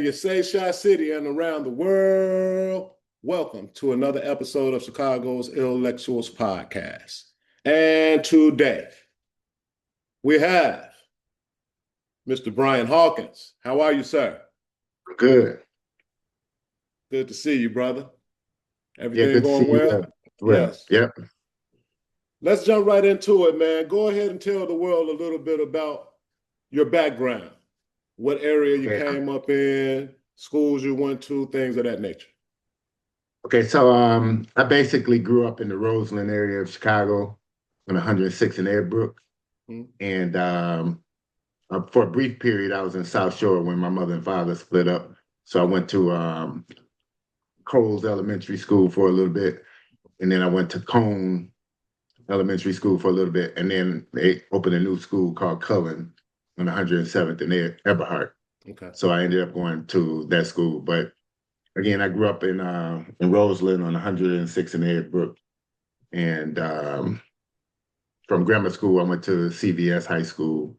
man. You say Shy City and around the world. Welcome to another episode of Chicago's ILLectuals podcast. And today we have Mr. Brian Hawkins. How are you, sir? Good. Good to see you, brother. Yeah, Everything good to see going you well? as well. Yes. Yep. Let's jump right into it, man. Go ahead and tell the world a little bit about your background, what area you Okay. came up in, schools you went to, things of that nature. Okay, so I basically grew up in the Roseland area of Chicago on 106 in Airbrook. Hmm. And for a brief period, I was in South Shore when my mother and father split up. So I went to Coles Elementary School for a little bit. And then I went to Cone Elementary School for a little bit. And then they opened a new school called Cullen on 107th in Eberhart. Okay. So I ended up going to that school. But again, I grew up in Roseland on 106 in Edbrook. And from grammar school, I went to CVS High School.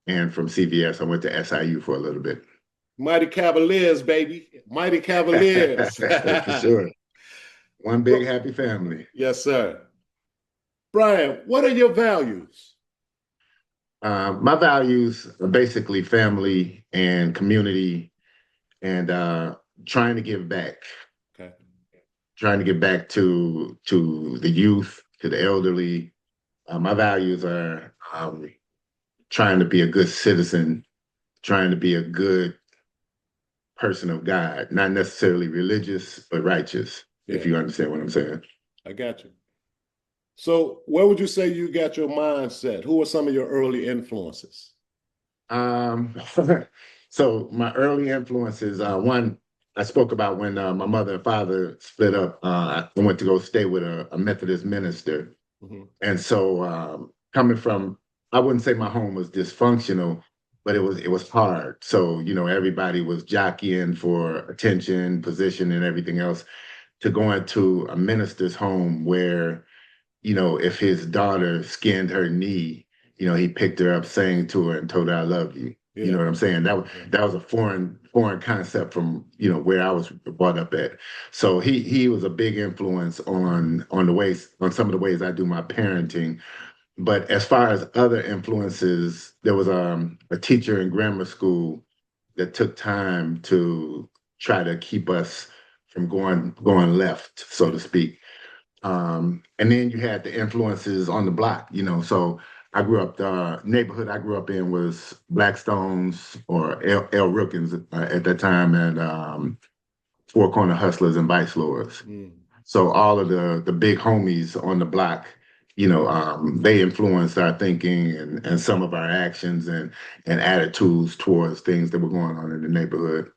And from CVS, I went to SIU for a little bit. Mighty Cavaliers, baby. Mighty Cavaliers. For sure. One big happy family. Yes, sir. Brian, what are your values? My values are basically family and community and trying to give back. Okay. Trying to get back to the youth, to the elderly. My values are trying to be a good citizen, trying to be a good person of God, not necessarily religious, but righteous, if you understand what I'm saying. I got you. So where would you say you got your mindset? Who are some of your early influences? Um, so my early influences, one, I spoke about when my mother and father split up. I went to go stay with a Methodist minister. Mm-hmm. And so coming from, I wouldn't say my home was dysfunctional, but it was hard. So, everybody was jockeying for attention, position, and everything else to go into a minister's home where, if his daughter skinned her knee, he picked her up, sang to her, and told her, "I love you." Yeah. You know what I'm saying? That was a foreign concept from, where I was brought up at. So he was a big influence on some of the ways I do my parenting. But as far as other influences, there was a teacher in grammar school that took time to try to keep us from going left, so to speak. And then you had the influences on the block, So I grew up, the neighborhood I grew up in was Blackstones or L. Rookins at that time, and Four Corner Hustlers and Vice Lords. Mm. So all of the big homies on the block, they influenced our thinking and some of our actions and attitudes towards things that were going on in the neighborhood.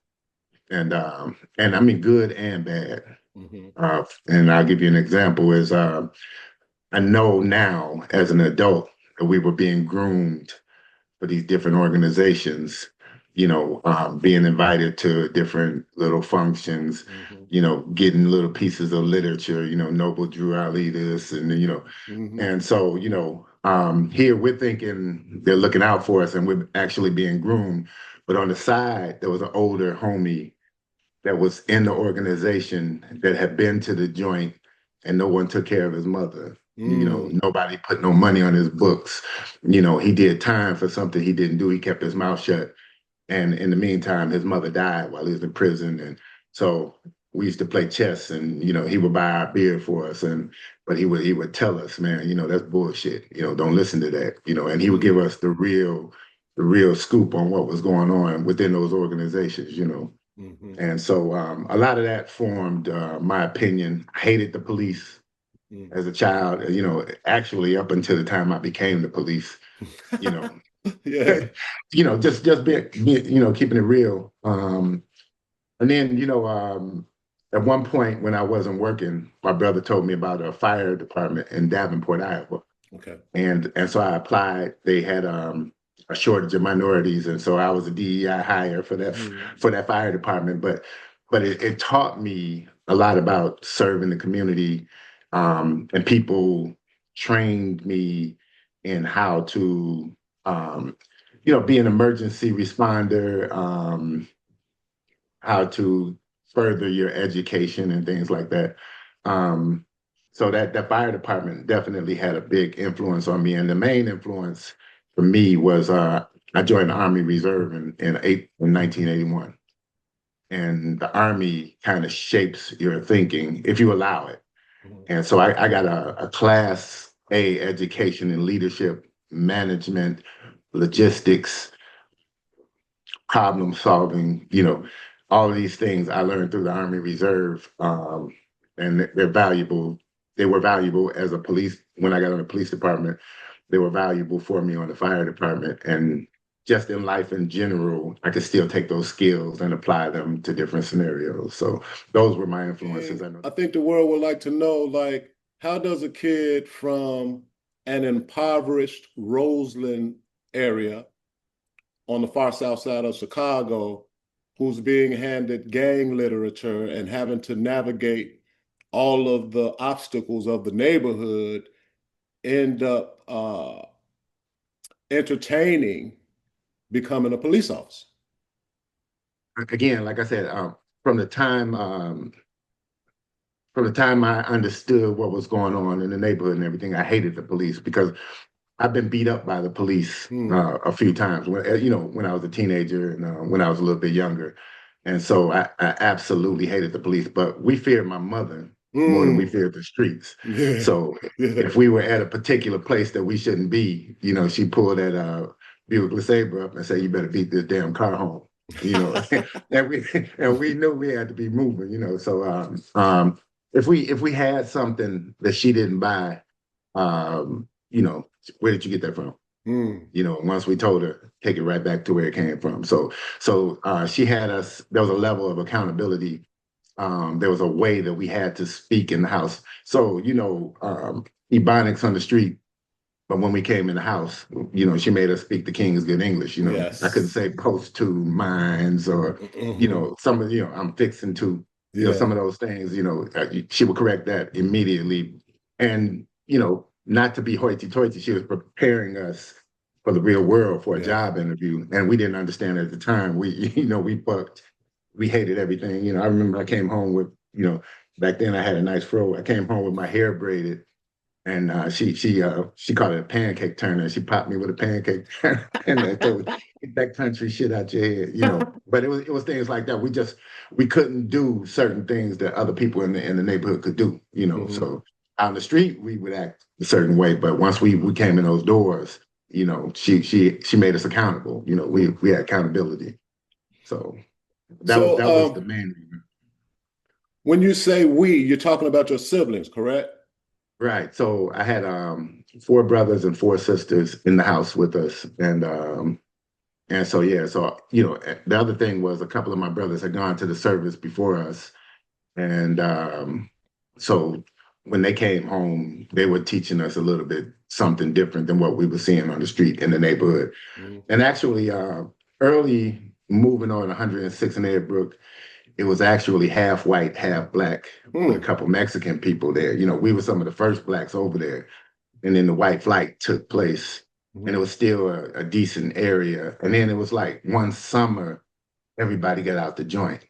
And I mean good and bad. Mm-hmm. And I'll give you an example is I know now as an adult that we were being groomed for these different organizations, being invited to different little functions, Mm-hmm. getting little pieces of literature, Noble Drew Ali this, and, Mm-hmm. and so, here we're thinking they're looking out for us and we're actually being groomed. But on the side, there was an older homie that was in the organization that had been to the joint and no one took care of his mother. Nobody put no money on his books. He did time for something he didn't do. He kept his mouth shut. And in the meantime, his mother died while he was in prison. And so we used to play chess and, he would buy our beer for us. But he would tell us, man, that's bullshit. Don't listen to that. And he would give us the real scoop on what was going on within those organizations, Mm-hmm. And so a lot of that formed my opinion. I hated the police as a child, actually up until the time I became the police, Yeah. just being, keeping it real. And then, at one point when I wasn't working, my brother told me about a fire department in Davenport, Iowa. Okay. And so I applied. They had a shortage of minorities, and so I was a DEI hire for that fire department. But it taught me a lot about serving the community, and people trained me in how to, be an emergency responder, how to further your education and things like that. Um, so that fire department definitely had a big influence on me. And the main influence for me was I joined the Army Reserve in 1981. And the Army kind of shapes your thinking if you allow it. Mhm. And so I got a Class A education in leadership, management, logistics, problem solving, all of these things I learned through the Army Reserve. And they're valuable. They were valuable as a police when I got on the police department. They were valuable for me on the fire department. And just in life in general, I could still take those skills and apply them to different scenarios. So those were my influences. And I know. I think the world would like to know, like, how does a kid from an impoverished Roseland area on the far south side of Chicago, who's being handed gang literature and having to navigate all of the obstacles of the neighborhood, end up entertaining becoming a police officer? Again, like I said, from the time um, from the time I understood what was going on in the neighborhood and everything, I hated the police because I've been beat up by the police Hmm. a few times when I was a teenager and when I was a little bit younger. And so I absolutely hated the police, but we feared my mother more than we Hmm. feared the streets. Yeah. So Yeah. if we were at a particular place that we shouldn't be, she pulled that Buick LeSabre up and said, "You better beat this damn car home." You know, and we knew we had to be moving. So if we had something that she didn't buy, where did you get that from? Hmm. Once we told her, take it right back to where it came from. So she had us. There was a level of accountability. There was a way that we had to speak in the house. So Ebonics on the street, but when we came in the house, she made us speak the King's good English. I couldn't Yes. say post to mines or Hmm. some of I'm fixing to some Yeah. of those things. She would correct that immediately, and not to be hoity-toity, she was preparing us for the real world for a Yeah. job interview, and we didn't understand at the time. We we bucked, we hated everything. I remember I came home with back then I had a nice fro. I came home with my hair braided and she called it a pancake turner. She popped me with a pancake turner and I told me, get that country shit out your head. But it was things like that. We couldn't do certain things that other people in the neighborhood could do. Hmm. So out on the street we would act a certain way, but once we came in those doors, she made us accountable. We had accountability. So So, that was the main reason. when you say we, you're talking about your siblings, correct? Right. So I had four brothers and four sisters in the house with us. And so yeah, so the other thing was a couple of my brothers had gone to the service before us. And so when they came home, they were teaching us a little bit something different than what we were seeing on the street in the neighborhood. Mhm. And actually early moving on 106 in Edbrook, it was actually half white, half black with a Hmm. couple Mexican people there. We were some of the first blacks over there. And then the white flight took place, and it Mhm. was still a decent area. And then it was like one summer, everybody got out the joint.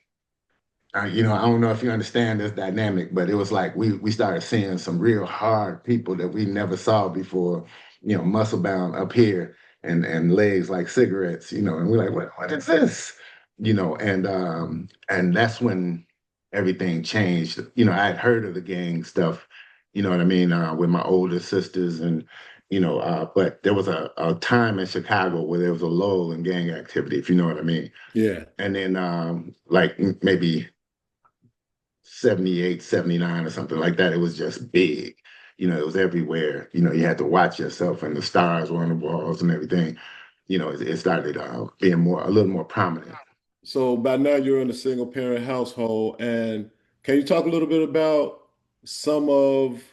I don't know if you understand this dynamic, but it was like we started seeing some real hard people that we never saw before, muscle bound up here and legs like cigarettes, and we're like, what is this? And that's when everything changed. I had heard of the gang stuff, you know what I mean, with my older sisters and but there was a time in Chicago where there was a lull in gang activity, if you know what I mean. Yeah. And then like maybe 78, 79, or something like that. It was just big. It was everywhere. You had to watch yourself and the stars were on the walls and everything. It started being a little more prominent. So by now you're in a single parent household, and can you talk a little bit about some of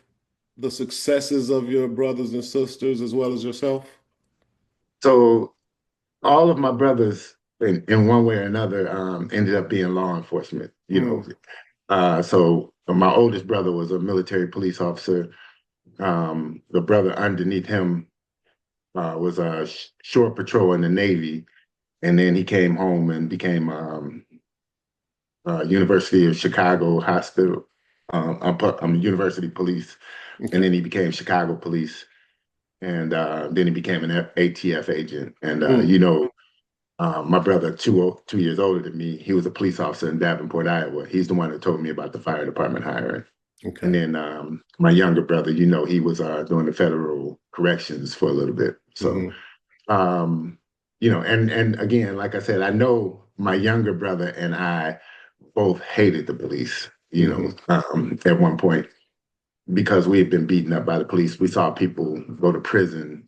the successes of your brothers and sisters as well as yourself? So all of my brothers, in one way or another, ended up being law enforcement. Hmm. So my oldest brother was a military police officer. The brother underneath him was a shore patrol in the Navy, and then he came home and became University of Chicago Hospital. I'm University Police, and Okay. then he became Chicago Police, and then he became an ATF agent. And Mm. my brother, 2 years older than me, he was a police officer in Davenport, Iowa. He's the one that told me about the fire department hiring. And Okay. then my younger brother, he was doing the federal corrections for a little bit. So, Hmm. um, and again, like I said, I know my younger brother and I both hated the police, Hmm. at one point because we had been beaten up by the police. We saw people go to prison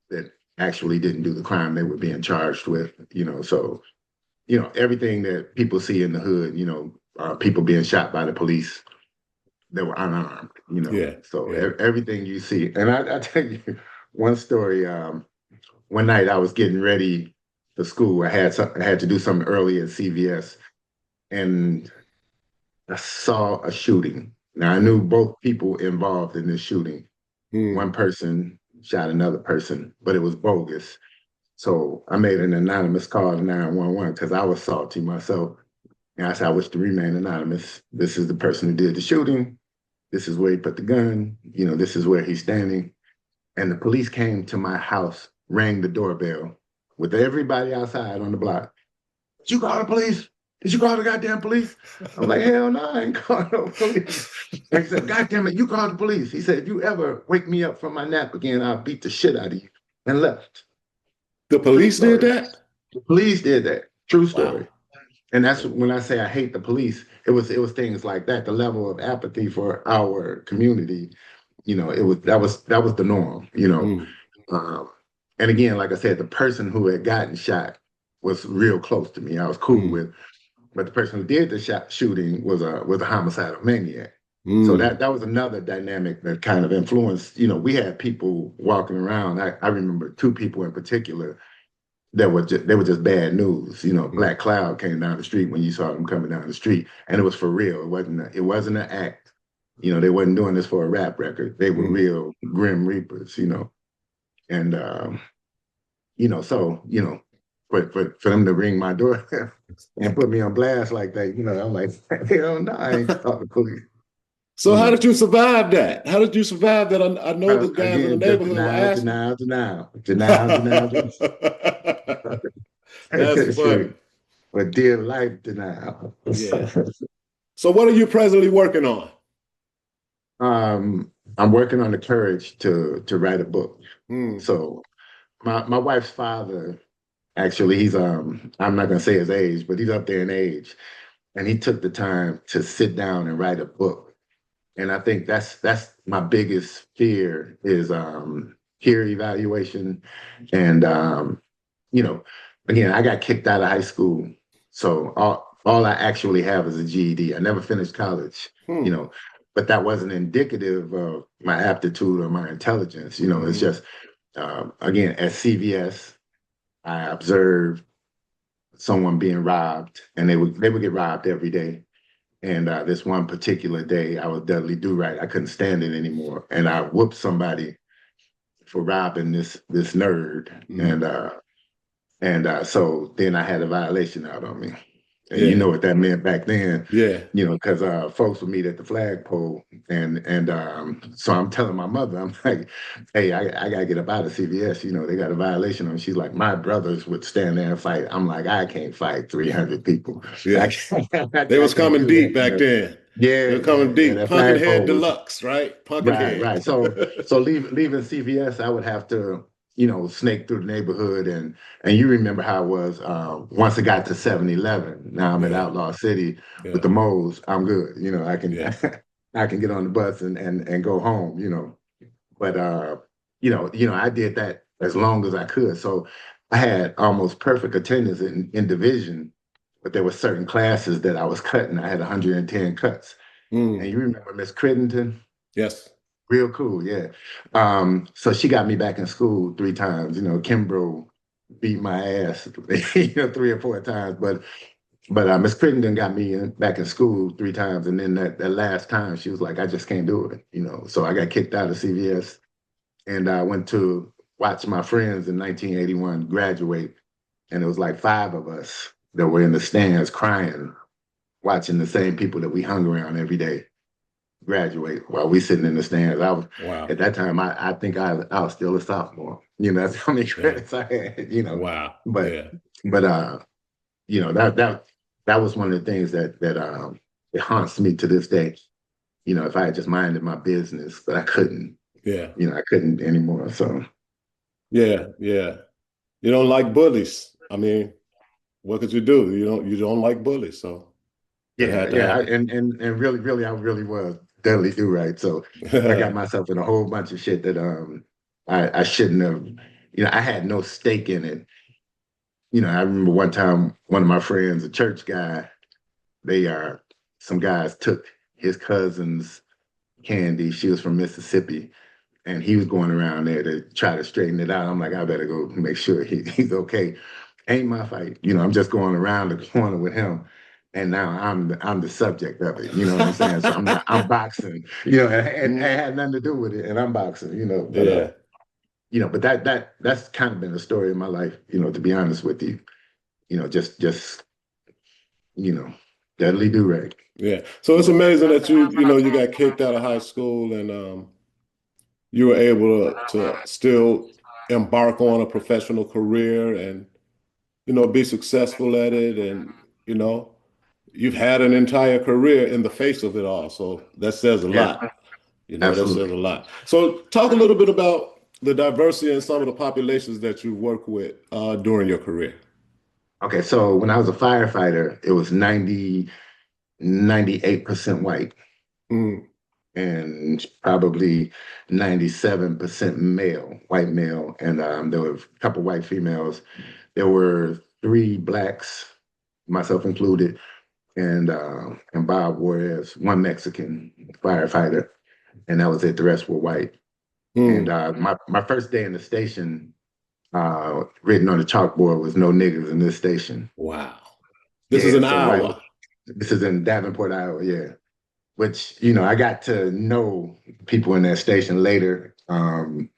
that actually didn't do the crime they were being charged with, so, everything that people see in the hood, people being shot by the police that were unarmed, Yeah. so Yeah. everything you see. And I tell you one story. One night I was getting ready for school. I had to do something early at CVS, and I saw a shooting. Now I knew Mm. both people involved in this shooting. Mm. One person shot another person, but it was bogus. So I made an anonymous call to 911 because I was salty myself. And I said, I wish to remain anonymous. This is the person who did the shooting. This is where he put the gun. This is where he's standing. And the police came to my house, rang the doorbell with everybody outside on the block. Did you call the police? Did you call the goddamn police? I'm like, hell no, I ain't called no police. And he said, God damn it, you called the police. He said, if you ever wake me up from my nap again, I'll beat the shit out of you. And left. The True police did story. that? The police did that. True Wow. story. And that's Okay. when I say I hate the police. It was things like that. The level of apathy for our community, that was the norm. Mm. Um, and again, like I said, the person who had gotten shot was real close to me. I was cool Mm. with, but the person who did the shooting was a homicidal maniac. So Mm. that was another dynamic that kind of influenced. We had people walking around. I remember two people in particular that they were just bad news. Mm. Black Cloud came down the street when you saw them coming down the street, and it was for real. It wasn't an act. They wasn't doing this for a rap record. They were Mm. real grim reapers. And so for them to ring my door and put me on blast like that, I'm like, hell no, I ain't called the police. So You how did know, you survive that? How did you survive that? I know the guys in the Again, just neighborhood were denial, asking. denial, denial, denial, denial, That's funny. denial. But dear life denial. Yeah. So what are you presently working on? I'm working on the courage to write a book. Mm. So my wife's father, actually, I'm not gonna say his age, but he's up there in age. And he took the time to sit down and write a book. And I think that's my biggest fear is peer evaluation. And you know, again, I got kicked out of high school. So all I actually have is a GED. I never finished college, you Hmm. know, but that wasn't indicative of my aptitude or my intelligence. It's Hmm. just again, at CVS, I observed someone being robbed, and they would get robbed every day. And this one particular day, I was Dudley Do Right. I couldn't stand it anymore, and I whooped somebody for robbing this nerd, Hmm. and so then I had a violation out on me. And you Yeah. know what that meant back then, Yeah. because folks would meet at the flagpole, and so I'm telling my mother, I'm like, "Hey, I gotta get up out of CVS. They got a violation." And she's like, "My brothers would stand there and fight." I'm like, "I can't fight 300 people. I Yeah. can't, They I was can't coming do that." deep back then. They Yeah, were coming yeah. deep. That Pumpkinhead flagpole was Deluxe, right? right, Pumpkinhead. right. So leaving CVS, I would have to, snake through the neighborhood, and you remember how it was once it got to 7-Eleven. Now I'm at Yeah. Outlaw City with Yeah. the moles. I'm good. I can Yeah. I can get on the bus and go home. But I did that as long as I could. So I had almost perfect attendance in division, but there were certain classes that I was cutting. I had 110 cuts. And Mm. you remember Miss Crittenden? Yes. Real cool, yeah. So she got me back in school 3 times. Kimbrough beat my ass, 3 or 4 times. But Miss Crittenden got me back in school 3 times, and then that last time she was like, "I just can't do it." So I got kicked out of CVS, and I went to watch my friends in 1981 graduate, and it was like 5 of us that were in the stands crying watching the same people that we hung around every day graduate while we sitting in the stands. I was Wow. at that time. I think I was still a sophomore. That's how many Yeah. credits I had. Wow. But Yeah. but that was one of the things that it haunts me to this day. If I had just minded my business, but I couldn't. Yeah. I couldn't anymore. So Yeah. Yeah. You don't like bullies. I mean, what could you do? You don't like bullies, so that yeah, had to yeah, happen. and really, I really was deadly do right. So I got myself in a whole bunch of shit that I shouldn't have. I had no stake in it. I remember one time one of my friends, a church guy, they some guys took his cousin's candy. She was from Mississippi, and he was going around there to try to straighten it out. I'm like, I better go make sure he's okay. Ain't my fight. I'm just going around the corner with him. And now I'm the subject of it. You know what I'm saying? So I'm boxing. It Mm, had nothing to do with it, and I'm boxing. yeah. But that's kind of been the story of my life. To be honest with you, just you know, deadly do rag. Yeah. So it's amazing that you got kicked out of high school and you were able to still embark on a professional career and be successful at it, and you know you've had an entire career in the face of it all, so that says a Yeah, lot. That says a absolutely. lot. So talk a little bit about the diversity in some of the populations that you work with during your career. Okay, so when I was a firefighter, it was 98% white Mm, and probably 97% male, white male. And there were a couple white females. There were three blacks, myself included, and Bob Juarez, one Mexican firefighter, and that was it. The rest were white. And mm, my first day in the station, written on the chalkboard was "No niggers in this station." wow. This is Yeah, an so white. Iowa. This is in Davenport, Iowa. Yeah, which I got to know people in that station later, and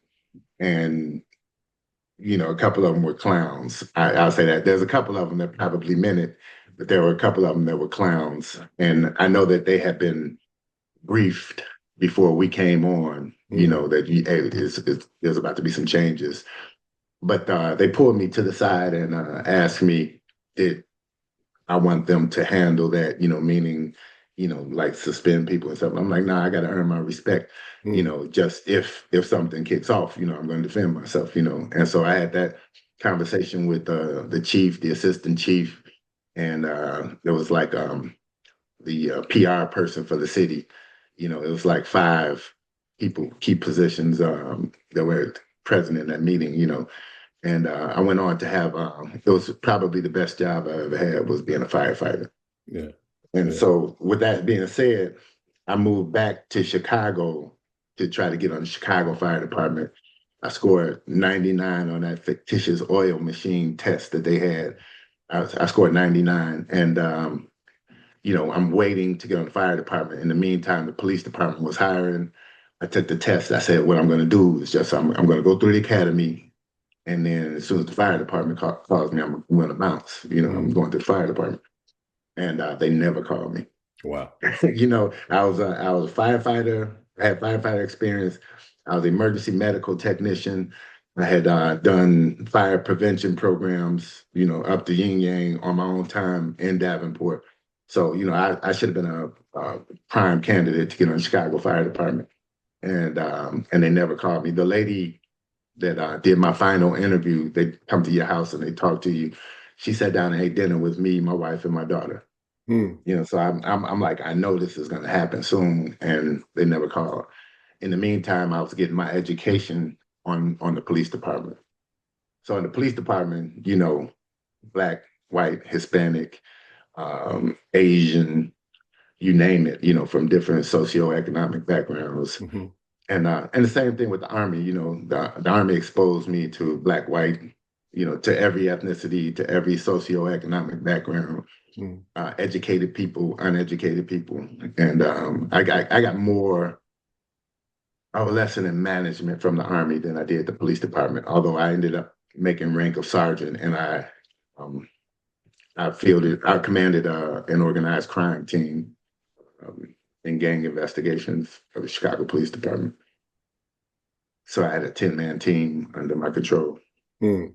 a couple of them were clowns. I'll say that there's a couple of them that probably meant it, but there were a couple of them that were clowns, and I know that they had been briefed before we came on. Mm, That hey, there's about to be some changes, but they pulled me to the side and asked me did I want them to handle that, meaning, like suspend people and stuff. I'm like, nah, I got to earn my respect. mm, Just if something kicks off, I'm going to defend myself. And so I had that conversation with the chief, the assistant chief, and there was like the PR person for the city. It was like five people, key positions that were present in that meeting. And I went on to have, it was probably the best job I ever had was being a firefighter. yeah, And yeah. so with that being said, I moved back to Chicago to try to get on the Chicago Fire Department. I scored 99 on that fictitious oil machine test that they had. I scored 99. And, I'm waiting to get on the fire department. In the meantime, the police department was hiring. I took the test. I said, what I'm going to do is just, I'm going to go through the academy. And then as soon as the fire department calls me, I'm going to bounce. I'm Mm, going to the fire department. And they never called me. wow. I was a firefighter. I had firefighter experience. I was an emergency medical technician. I had done fire prevention programs, up to Yin Yang on my own time in Davenport. So, I should have been a prime candidate to get on the Chicago Fire Department. And they never called me. The lady that did my final interview, they come to your house and they talk to you. She sat down and ate dinner with me, my wife, and my daughter. Mm, So I'm like, I know this is going to happen soon, and they never called. In the meantime, I was getting my education on the police department. So in the police department, black, white, Hispanic, Asian, you name it, from different socioeconomic backgrounds. hmm And the same thing with the army. The army exposed me to black, white, to every ethnicity, to every socioeconomic background, mm, educated people, uneducated people, and I got more of a lesson in management from the army than I did the police department. Although I ended up making rank of sergeant, and um, I commanded an organized crime team in gang investigations for the Chicago Police Department. So I had a 10-man team under my control. Hmm.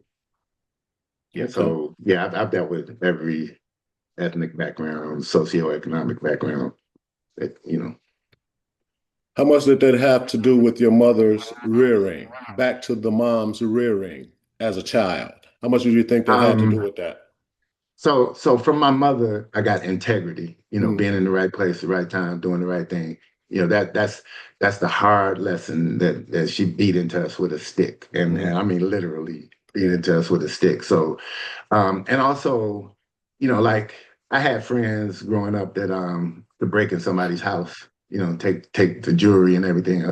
Yeah, Okay. so yeah, I've dealt with every ethnic background, socioeconomic background that, How much did that have to do with your mother's rearing? Back to the mom's rearing as a child. How much do you think that had to do um, with that? so from my mother, I got integrity, Mm, being in the right place, the right time, doing the right thing. That's the hard lesson that she beat into us with a stick. And mm, I mean literally beat yeah. into us with a stick. So and also, like I had friends growing up that could break in somebody's house, take the jewelry and everything.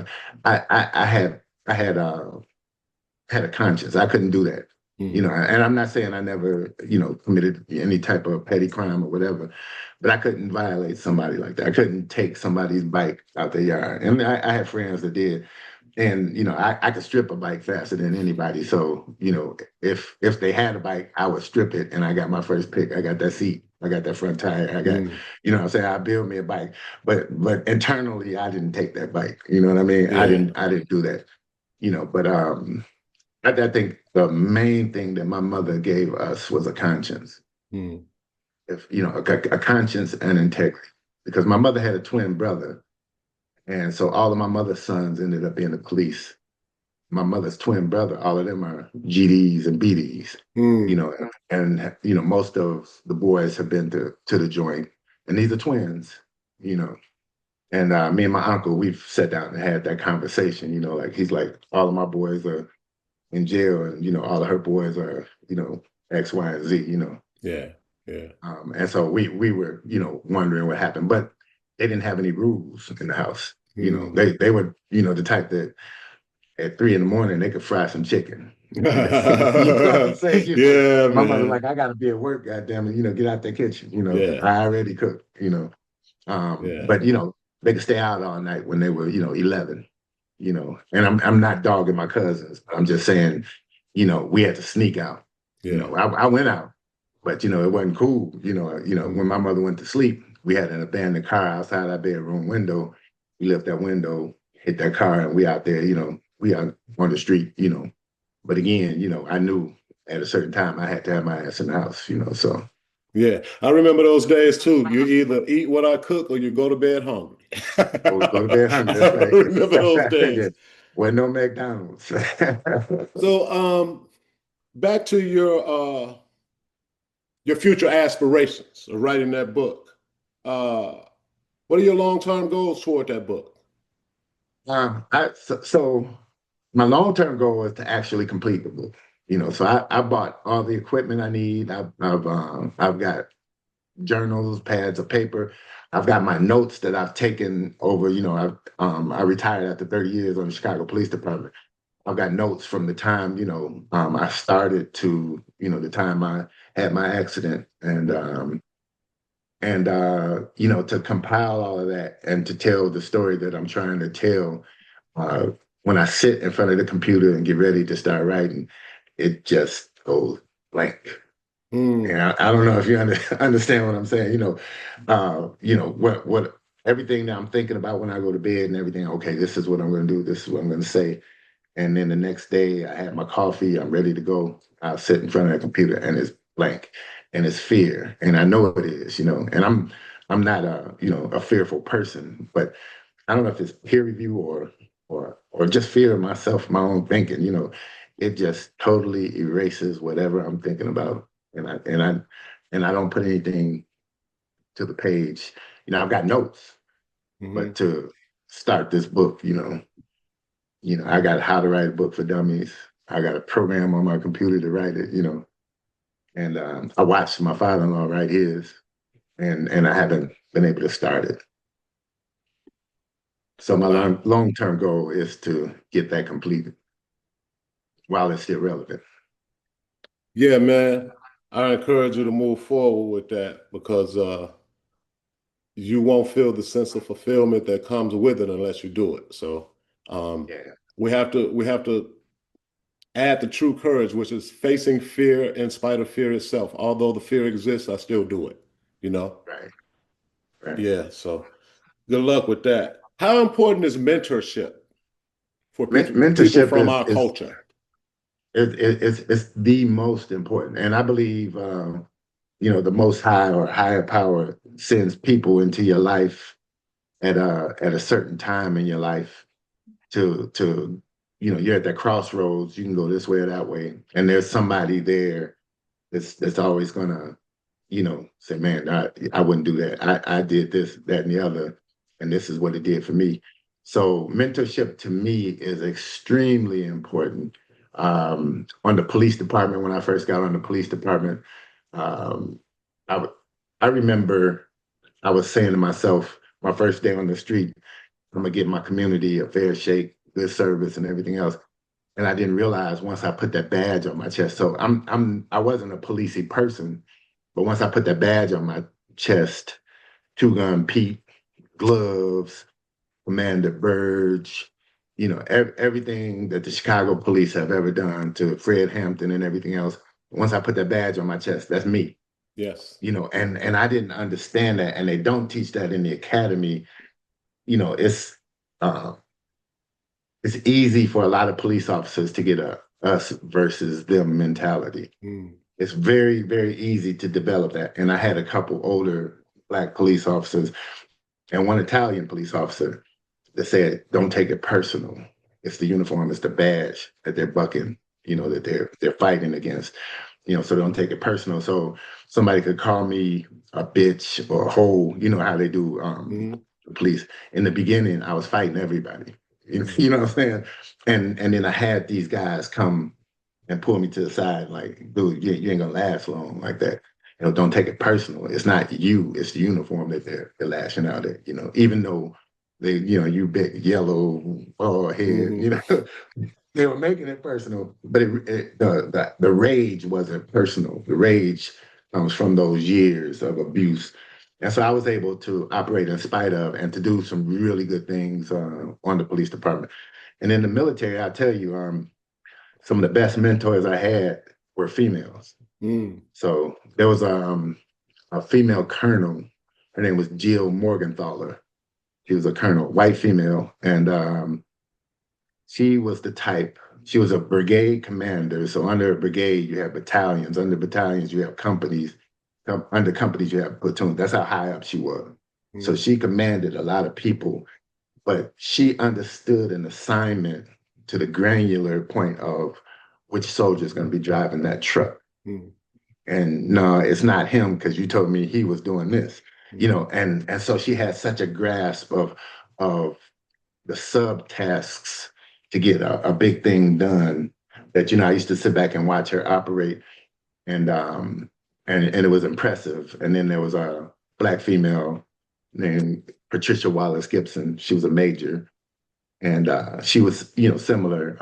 I had a conscience. I couldn't do that. Mm, And I'm not saying I never, committed any type of petty crime or whatever, but I couldn't violate somebody like that. I couldn't take somebody's bike out their yard. And I had friends that did. And I could strip a bike faster than anybody. So, if they had a bike, I would strip it and I got my first pick. I got that seat. I got that front tire. I got, mm, I'm saying, I build me a bike. But internally I didn't take that bike. You know what I mean? I yeah. didn't I didn't do that. But I think the main thing that my mother gave us was a conscience. Mm, If a conscience and integrity. Because my mother had a twin brother. And so all of my mother's sons ended up being the police. My mother's twin brother, all of them are GDs and BDs, mm, and most of the boys have been to the joint, and these are twins, you know. And me and my uncle, we've sat down and had that conversation, like he's like, all of my boys are in jail, and all of her boys are, X, Y, and Z. yeah. Yeah. And so we were, wondering what happened, but they didn't have any rules in the house. Mm. They were, the type that at 3 in the morning, they could fry some chicken. You know what I'm saying? Yeah, My mother man. like, I gotta be at work, goddamn it, get out the kitchen. Yeah. I already cooked. Yeah. But they could stay out all night when they were, 11, and I'm not dogging my cousins. I'm just saying, we had to sneak out. Yeah. I went out, but it wasn't cool. When Mm. my mother went to sleep, we had an abandoned car outside our bedroom window. We left that window, hit that car, and we out there, we out on the street. But again, I knew at a certain time I had to have my ass in the house. So Yeah. I remember those days too. You either eat what I cook or you go to bed hungry. always go to bed hungry. That's I right. remember those Yeah. days. Well, no McDonald's. So, back to your future aspirations of writing that book. Uh, what are your long-term goals toward that book? So my long-term goal is to actually complete the book. So I bought all the equipment I need. I've got journals, pads of paper. I've got my notes that I've taken over. I retired after 30 years on the Chicago Police Department. I've got notes from the time I started to the time I had my accident, and to compile all of that and to tell the story that I'm trying to tell. uh, when I sit in front of the computer and get ready to start writing, it just goes blank. And Mm, I don't know if you understand what I'm saying. What everything that I'm thinking about when I go to bed and everything. Okay, this is what I'm going to do. This is what I'm going to say. And then the next day, I had my coffee. I'm ready to go. I'll sit in front of the computer, and it's blank, and it's fear, and I know it is. And I'm not a fearful person, but I don't know if it's peer review or just fear of myself, my own thinking. It just totally erases whatever I'm thinking about, and I don't put anything to the page. I've got notes, but mhm. to start this book, I got how to write a book for dummies. I got a program on my computer to write it. And I watched my father-in-law write his, and I haven't been able to start it. So my Wow. long-term goal is to get that completed while it's still relevant. Yeah, man. I encourage you to move forward with that because you won't feel the sense of fulfillment that comes with it unless you do it. So um, Yeah. we have to add the true courage, which is facing fear in spite of fear itself. Although the fear exists, I still do it, you know? Right. Right. Yeah, so good luck with that. How important is mentorship for people Mentorship from is our is culture? it's the most important, and I believe the Most High or higher power sends people into your life at a certain time in your life to you're at that crossroads. You can go this way or that way, and there's somebody there that's always gonna say, man, I wouldn't do that. I did this, that, and the other, and this is what it did for me. So mentorship to me is extremely important. On the police department, when I first got on the police department, um, I, w- I remember I was saying to myself, my first day on the street, I'm gonna give my community a fair shake, good service, and everything else. And I didn't realize once I put that badge on my chest. So I wasn't a policey person, but once I put that badge on my chest, Two Gun Pete, gloves, Commander Burge, everything that the Chicago police have ever done to Fred Hampton and everything else. Once I put that badge on my chest, that's me. Yes. And I didn't understand that, and they don't teach that in the academy. You know, uh, it's easy for a lot of police officers to get a us versus them mentality. Mm. It's very, very easy to develop that. And I had a couple older Black police officers and one Italian police officer that said, "Don't take it personal. It's the uniform, it's the badge that they're bucking, that they're fighting against. So don't take it personal." So somebody could call me a bitch or a hoe, how they do Mm. the police. In the beginning, I was fighting everybody. Mm. You know what I'm saying? And then I had these guys come and pull me to the side, like, dude, you ain't gonna last long like that. Don't take it personal. It's not you, it's the uniform that they're lashing out at, even though you big yellow bald head, Hmm. they were making it personal, but the rage wasn't personal. The rage comes from those years of abuse. And so I was able to operate in spite of and to do some really good things on the police department. And in the military, I tell you, some of the best mentors I had were females. Mm. So there was a female colonel. Her name was Jill Morgenthaler. She was a colonel, white female, and she was the type. She was a brigade commander. So under a brigade, you have battalions. Under battalions, you have companies. Under companies, you have platoons. That's how high up she was. So Mm. she commanded a lot of people, but she understood an assignment to the granular point of which soldier is going to be driving that truck. Mm. And no, it's not him because you told me he was doing this, Mm. and so she had such a grasp of the subtasks to get a big thing done that I used to sit back and watch her operate, and and it was impressive. And then there was a Black female named Patricia Wallace Gibson. She was a major, and she was similar.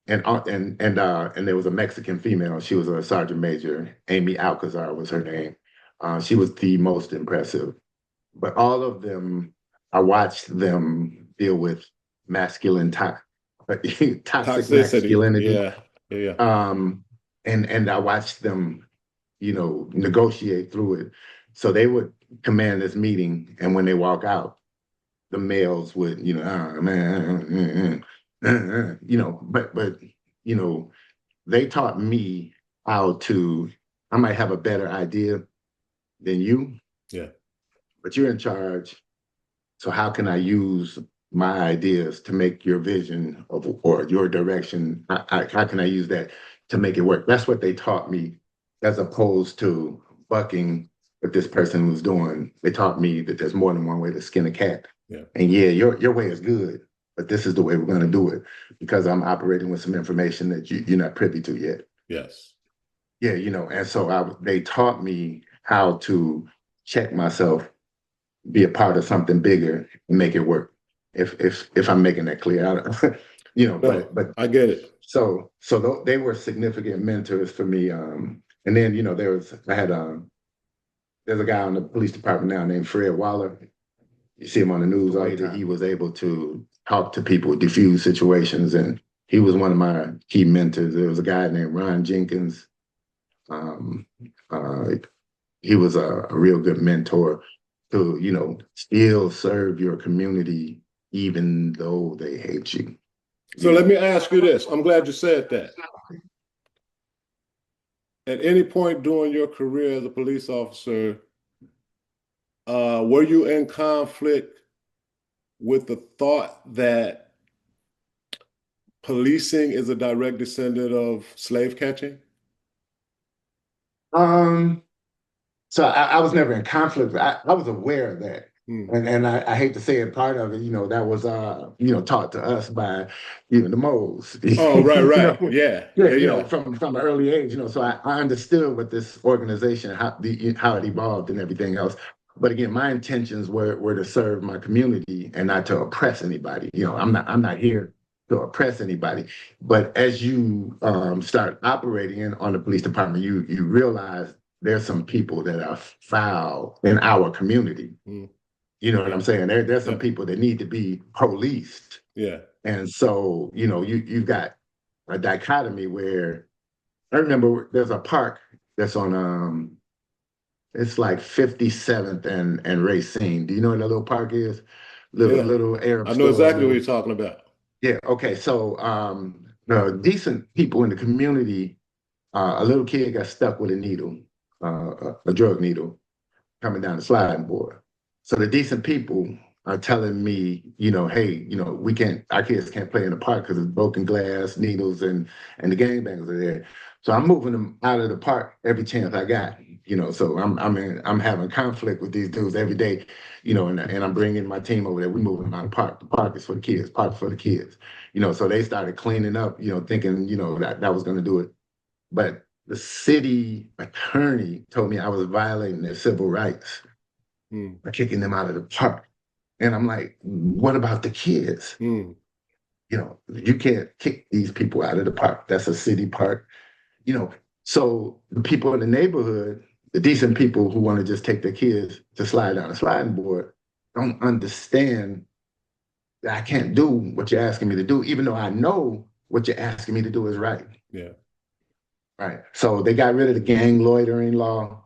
And there was a Mexican female. She was a sergeant major. Amy Alcazar was her name. She was the most impressive. But all of them, I watched them deal with masculine toxic Toxicity. masculinity. Yeah. Yeah. Um, and I watched them, negotiate through it. So they would command this meeting, and when they walk out, the males would, man, but you know, they taught me how to. I might have a better idea than you, Yeah. but you're in charge. So how can I use my ideas to make your vision or your direction? How can I use that to make it work? That's what they taught me, as opposed to bucking what this person was doing. They taught me that there's more than one way to skin a cat. Yeah. And yeah, your way is good, but this is the way we're going to do it because I'm operating with some information that you're not privy to yet. Yes. Yeah, and so they taught me how to check myself, be a part of something bigger, and make it work. If I'm making that clear, No, but I get it. they were significant mentors for me. And then there's a guy on the police department now named Fred Waller. You see him on the news The all way the that time. He was able to talk to people, diffuse situations, and he was one of my key mentors. There was a guy named Ron Jenkins. Um, uh, he was a real good mentor to, still serve your community even though they hate you. So let me ask you this. I'm glad you said that. At any point during your career as a police officer, were you in conflict with the thought that policing is a direct descendant of slave catching? Um, so I was never in conflict. I was aware of that. Hmm. And I hate to say it, part of it, that was taught to us by, the moles. Oh, right, you right. know, Yeah, yeah, yeah, yeah, from an early age, so I understood what this organization, how it evolved and everything else. But again, my intentions were to serve my community and not to oppress anybody. I'm not here to oppress anybody. But as you start operating on the police department, you realize there's some people that are foul in our community. Hmm. You know what Yeah, I'm saying? There's some yeah, people that need to be policed. yeah, And so, you've got a dichotomy where I remember there's a park that's on it's like 57th and Racine. Do you know what that little park is? Little yeah. little Arab I know store, exactly what little you're talking about. yeah, okay. So decent people in the community, a little kid got stuck with a needle, a drug needle coming down the sliding board. So the decent people are telling me, hey, our kids can't play in the park because it's broken glass, needles, and the gangbangers are there. So I'm moving them out of the park every chance I got. So I'm having conflict with these dudes every day, and I'm bringing my team over there. We moving them out of the park. The park is for the kids. Park is for the kids. So they started cleaning up, thinking, that was going to do it. But the city attorney told me I was violating their civil rights Hmm. by kicking them out of the park. And I'm like, what about the kids? Hmm. You can't kick these people out of the park. That's a city park. You know, so the people in the neighborhood, the decent people who want to just take their kids to slide down a sliding board, don't understand that I can't do what you're asking me to do, even though I know what you're asking me to do is right. Yeah. Right. So they got rid of the gang loitering law.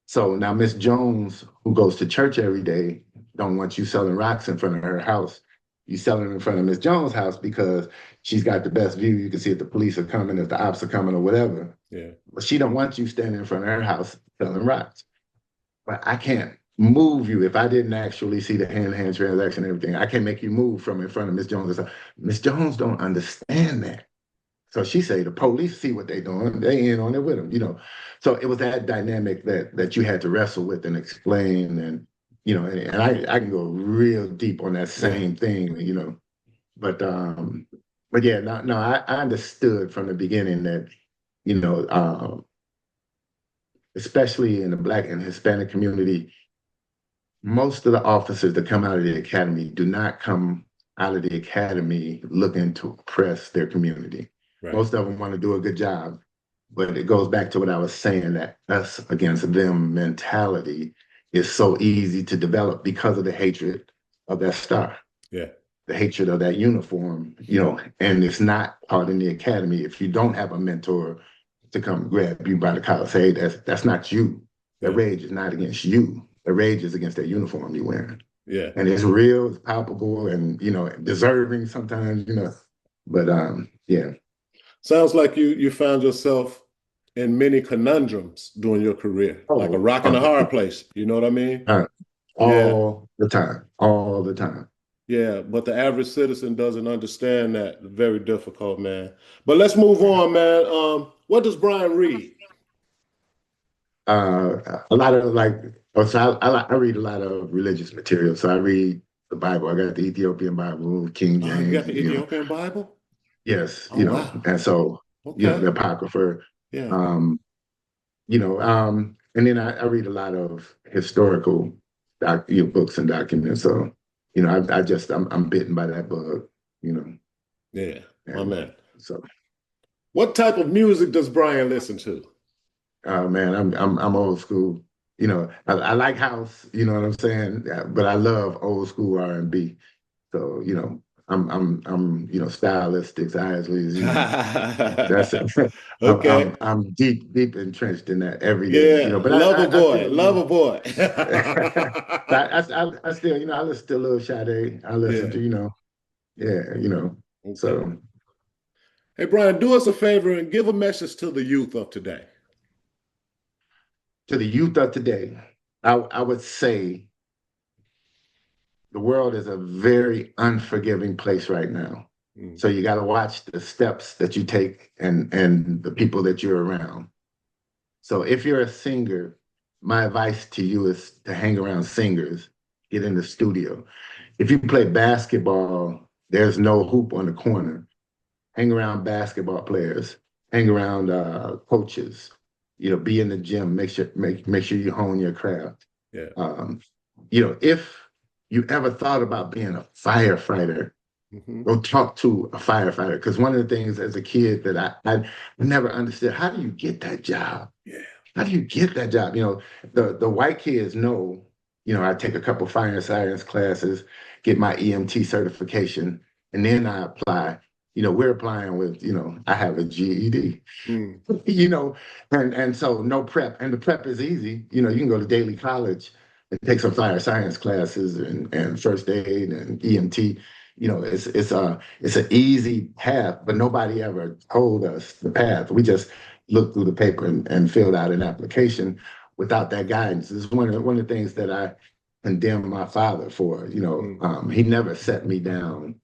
So now Miss Jones, who goes to church every day, don't want you selling rocks in front of her house. You selling them in front of Miss Jones' house because she's got the best view. You can see if the police are coming, if the ops are coming, or whatever. Yeah. But she don't want you standing in front of her house selling rocks. But I can't move you if I didn't actually see the hand-to-hand transaction and everything. I can't make you move from in front of Miss Jones. Miss Jones don't understand that. So she say the police see what they doing, they in on it with them. So it was that dynamic that you had to wrestle with and explain, and I can go real deep on that Yeah. same thing. But yeah, no, I understood from the beginning that, you know, um, especially in the Black and Hispanic community, most of the officers that come out of the academy do not come out of the academy looking to oppress their community. Right. Most of them want to do a good job, but it goes back to what I was saying, that us against them mentality is so easy to develop because of the hatred of that star, Yeah. the hatred of that uniform, and it's not taught in the academy. If you don't have a mentor to come grab you by the collar, say, hey, that's not you. The Yeah. rage is not against you. The rage is against that uniform you're wearing. Yeah. And it's real, it's palpable, and deserving sometimes. But yeah. Sounds like you found yourself in many conundrums during your career, like a Oh, rock and a hard place. You know what I mean? uh, Yeah. all the time, all the time. Yeah. But the average citizen doesn't understand that. Very difficult, man. But let's move on, man. What does Brian read? A lot of so I read a lot of religious material. So I read the Bible. I got the Ethiopian Bible, King Oh, you got James, the Ethiopian Bible? yes, Oh, wow. and so, Okay. the Apocrypha, Yeah. um, and then I read a lot of historical books and documents. So, I'm bitten by that bug, you know, Yeah. My and man. so, What type of music does Brian listen to? man, I'm old school. I like house. You know what I'm saying? But I love old school R&B. So, I'm stylistics, Isleys, that's Okay. I'm deep entrenched in that every day, Yeah. but Lover I boy. still, Lover boy. but I still, I listen to a little Sade. I listen Yeah. to, yeah, Okay. so Hey, Brian, do us a favor and give a message to the youth of today. to the youth of today, I would say the world is a very unforgiving place right now. Mm, So you got to watch the steps that you take and the people that you're around. So if you're a singer, my advice to you is to hang around singers, get in the studio. If you play basketball, there's no hoop on the corner. Hang around basketball players, hang around coaches. Be in the gym. Make sure you hone your craft. yeah. Um, if you ever thought about being a firefighter, Hmm. go talk to a firefighter. Because one of the things as a kid that I never understood, how do you get that job? Yeah. How do you get that job? The white kids know, I take a couple fire science classes, get my EMT certification, and then I apply. We're applying with, I have a GED, Mm, you know, and so no prep. And the prep is easy. You can go to Daily College and take some fire science classes and first aid and EMT. It's an easy path, but nobody ever told us the path. We just looked through the paper and filled out an application without that guidance. This is one of the things that I condemn my father for. mm, He never set me down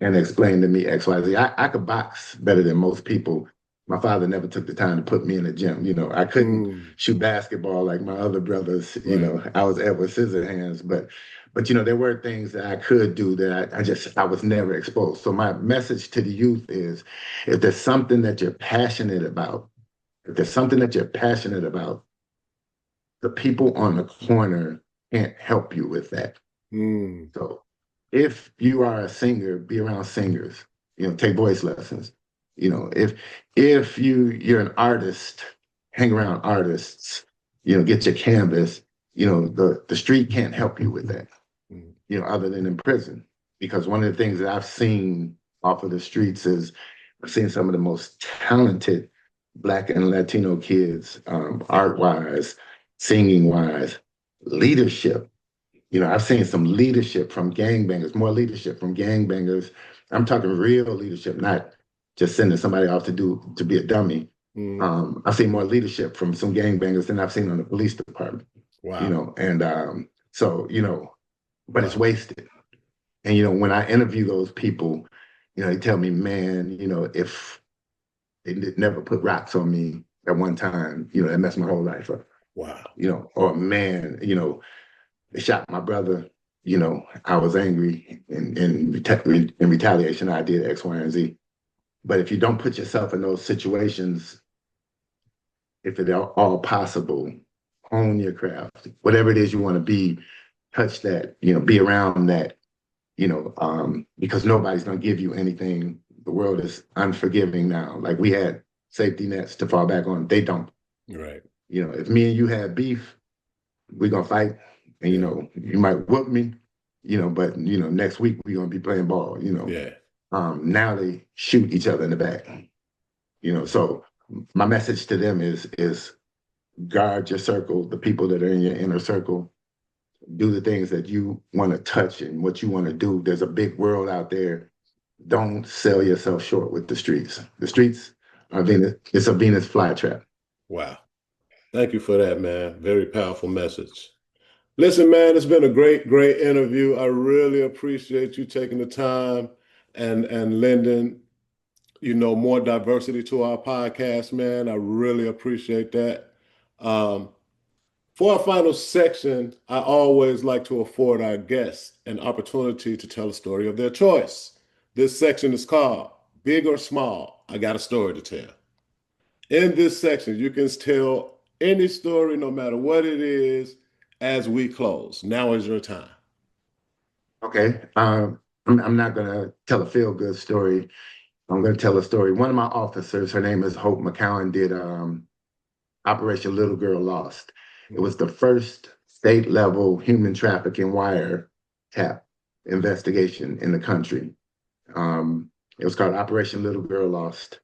and explained to me X, Y, Z. I could box better than most people. My father never took the time to put me in the gym. I couldn't mm. shoot basketball like my other brothers. Right. I was Edward Scissorhands, but there were things that I could do that I was never exposed. So my message to the youth is, if there's something that you're passionate about, if there's something that you're passionate about, the people on the corner can't help you with that. Mm, So if you are a singer, be around singers, take voice lessons. If you're an artist, hang around artists, get your canvas. The street can't help you with that, mm, other than in prison. Because one of the things that I've seen off of the streets is I've seen some of the most talented Black and Latino kids, art wise, singing wise, leadership. I've seen some leadership from gangbangers, more leadership from gangbangers. I'm talking real leadership, not just sending somebody off to be a dummy. mm. I've seen more leadership from some gangbangers than I've seen on the police department. Wow. And so but it's Wow. wasted. And when I interview those people, they tell me, man, if they never put rocks on me at one time, that messed my whole life up. Wow. Or man, they shot my brother. I was angry, and in retaliation, I did X, Y, and Z. But if you don't put yourself in those situations, if it's all possible, hone your craft. Whatever it is you want to be, touch that. Be around that. Because nobody's gonna give you anything. The world is unforgiving now. Like we had safety nets to fall back on. They don't. Right. If me and you had beef, we're gonna fight, and Yeah. you might whoop me, but next week we're gonna be playing ball. Yeah. Now they shoot each other in the back. So my message to them is guard your circle, the people that are in your inner circle. Do the things that you want to touch and what you want to do. There's a big world out there. Don't sell yourself short with the streets. The streets are Venus. It's a Venus flytrap. Wow. Thank you for that, man. Very powerful message. Listen, man, it's been a great, great interview. I really appreciate you taking the time and lending, more diversity to our podcast, man. I really appreciate that. Um, for our final section, I always like to afford our guests an opportunity to tell a story of their choice. This section is called Big or Small. I got a story to tell. In this section, you can tell any story, no matter what it is, as we close. Now is your time. Okay. I'm not gonna tell a feel good story. I'm gonna tell a story. One of my officers, her name is Hope McCowan, did Operation Little Girl Lost. It Mm, was the first state level human trafficking wire tap investigation in the country. It was called Operation Little Girl Lost.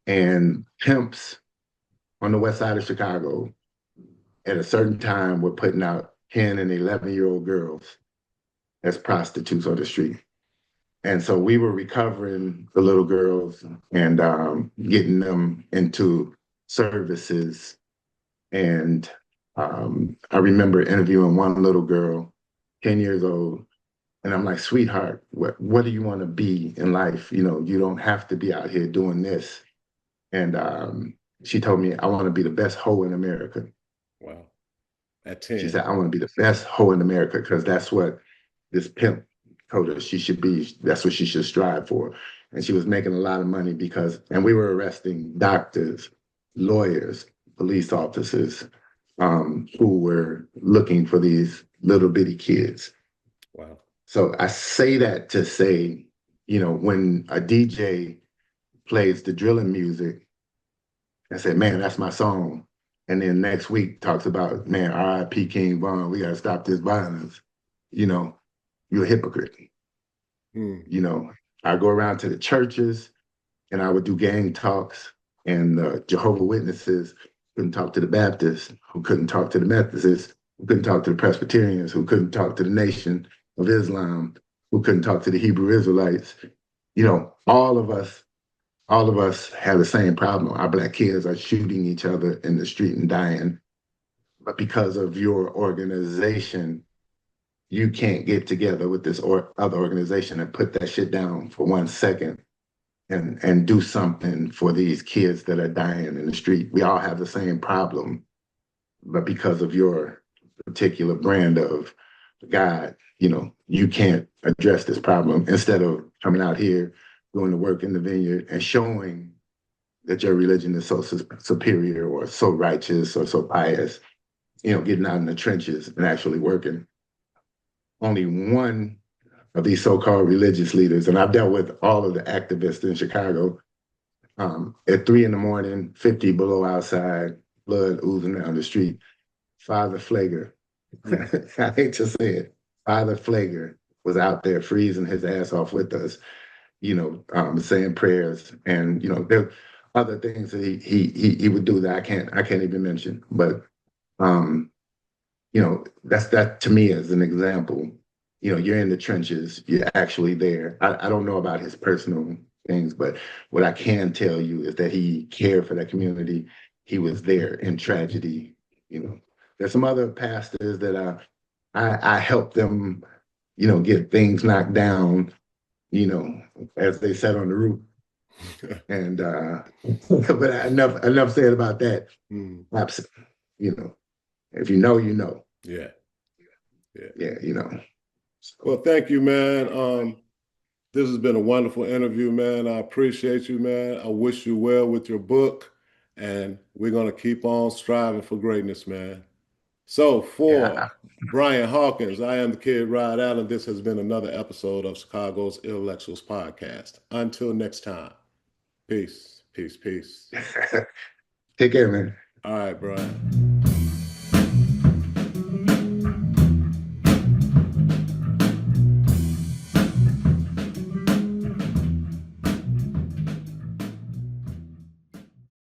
And pimps on the west side of Chicago at a certain time were putting out 10 and 11-year-old girls as prostitutes on the street. And so we were recovering the little girls and getting them into services. And I remember interviewing one little girl, 10 years old, and I'm like, sweetheart, what do you want to be in life? You know, you don't have to be out here doing this. And she told me, I want to be the best hoe in America. Wow. At 10. She said, I want to be the best hoe in America because that's what this pimp told her she should be. That's what she should strive for. And she was making a lot of money and we were arresting doctors, lawyers, police officers who were looking for these little bitty kids. Wow. So I say that to say, you know, when a DJ plays the drilling music, I say, man, that's my song. And then next week talks about, man, R.I.P. King Von, we got to stop this violence. You know, you're a hypocrite. You know, I go around to the churches and I would do gang talks, and Jehovah's Witnesses couldn't talk to the Baptists, who couldn't talk to the Methodists, who couldn't talk to the Presbyterians, who couldn't talk to the Nation of Islam, who couldn't talk to the Hebrew Israelites. You know, all of us have the same problem. Our Black kids are shooting each other in the street and dying. But because of your organization, you can't get together with this other organization and put that shit down for 1 second and do something for these kids that are dying in the street. We all have the same problem, but because of your particular brand of God, you know, you can't address this problem. Instead of coming out here, doing the work in the vineyard and showing that your religion is so superior or so righteous or so pious, you know, getting out in the trenches and actually working. Only one of these so-called religious leaders, and I've dealt with all of the activists in Chicago, at 3 a.m, 50 below outside, blood oozing down the street. Father Flager, I hate to say it, Father Flager was out there freezing his ass off with us, you know, saying prayers, and you know, there are other things that he would do that I can't even mention. But you know, that to me is an example. You know, you're in the trenches, you're actually there. I don't know about his personal things, but what I can tell you is that he cared for that community. He was there in tragedy. You know, there's some other pastors that I helped them, you know, get things knocked down, you know, as they sat on the roof. And but enough said about that. You know, if you know, you know. Yeah, you know. Well, thank you, man. This has been a wonderful interview, man. I appreciate you, man. I wish you well with your book, and we're gonna keep on striving for greatness, man. So for Brian Hawkins, I am the Kid Rod Allen. This has been another episode of Chicago's ILLectuals podcast. Until next time, peace, peace, peace. Take care, man. All right, Brian.